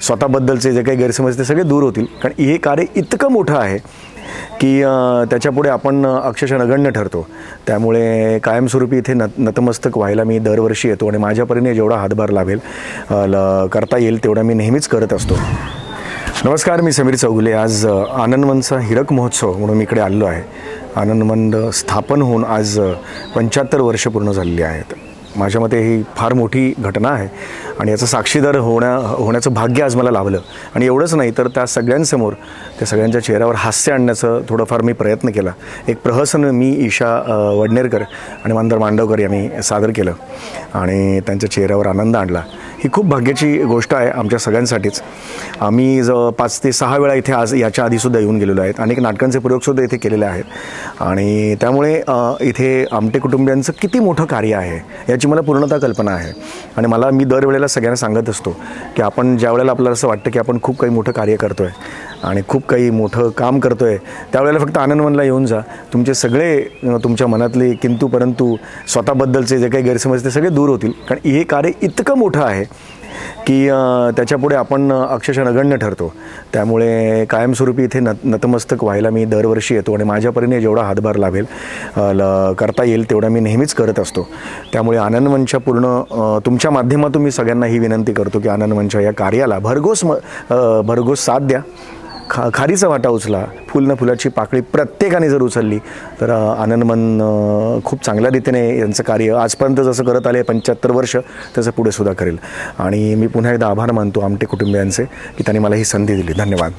स्वतःबद्दलचे जे काही गैरसमज ते सगळे दूर होतील, कारण हे कार्य इतकं मोठं आहे की त्याच्यापुढे आपण अक्षरशः नगण्य ठरतो. त्यामुळे कायमस्वरूपी इथे नतमस्तक व्हायला मी दरवर्षी येतो आणि माझ्या परीने जेवढा हातभार लाभेल करता येईल तेवढा मी नेहमीच करत असतो. नमस्कार, मी समीर चौगुले. आज आनंदवनचा हिरक महोत्सव म्हणून मी इकडे आलेलो आहे. आनंदवन स्थापन होऊन आज 75 वर्ष पूर्ण झालेली आहेत. माझ्या मते ही फार मोठी घटना आहे आणि याचं साक्षीदार होण्याचं भाग्य आज मला लाभलं. आणि एवढंच नाही तर त्या सगळ्यांसमोर त्या सगळ्यांच्या चेहऱ्यावर हास्य आणण्याचं थोडंफार मी प्रयत्न केला. एक प्रहसन मी ईशा वडनेरकर आणि मानधर मांडवकर यांनी सादर केलं आणि त्यांच्या चेहऱ्यावर आनंद आणला. ही खूप भाग्याची गोष्ट आहे आमच्या सगळ्यांसाठीच. आम्ही 5 ते 6 वेळा इथे आज याच्या आधीसुद्धा येऊन गेलेलो आहेत. अनेक नाटकांचे प्रयोगसुद्धा इथे केलेले आहेत आणि त्यामुळे इथे आमटे कुटुंबियांचं किती मोठं कार्य आहे याची मला पूर्णतः कल्पना आहे. आणि मी दरवेळेला सगळ्यांना सांगत असतो की आपण ज्या वेळेला आपल्याला असं वाटतं की आपण खूप काही मोठं कार्य करतो आहे आणि खूप काही मोठं काम करतो आहे, त्यावेळेला फक्त आनंदवनला येऊन जा. तुमचे सगळे तुमच्या मनातले किंतु परंतु स्वतःबद्दलचे जे काही गैरसमज ते सगळे दूर होतील, कारण हे कार्य इतकं मोठं आहे की त्याच्यापुढे आपण अक्षरशः नगण्य ठरतो. त्यामुळे कायमस्वरूपी इथे नतमस्तक व्हायला मी दरवर्षी येतो आणि माझ्या परीने जेवढा हातभार लाभेल करता येईल तेवढा मी नेहमीच करत असतो. त्यामुळे आनंदवनच्या पूर्ण तुमच्या माध्यमातून मी सगळ्यांना ही विनंती करतो की आनंदवनच्या या कार्याला भरघोस साथ द्या. खारीचा वाटा उचला. फुल न फुलाची पाकळी प्रत्येकाने जर उचलली तर आनंदवन खूप चांगल्या रीतीने यांचं कार्य आजपर्यंत जसं करत आले 75 वर्ष त्याचं पुढे सुद्धा करेल. आणि मी पुन्हा एकदा आभार मानतो आमटे कुटुंबियांचे की त्यांनी मला ही संधी दिली. धन्यवाद.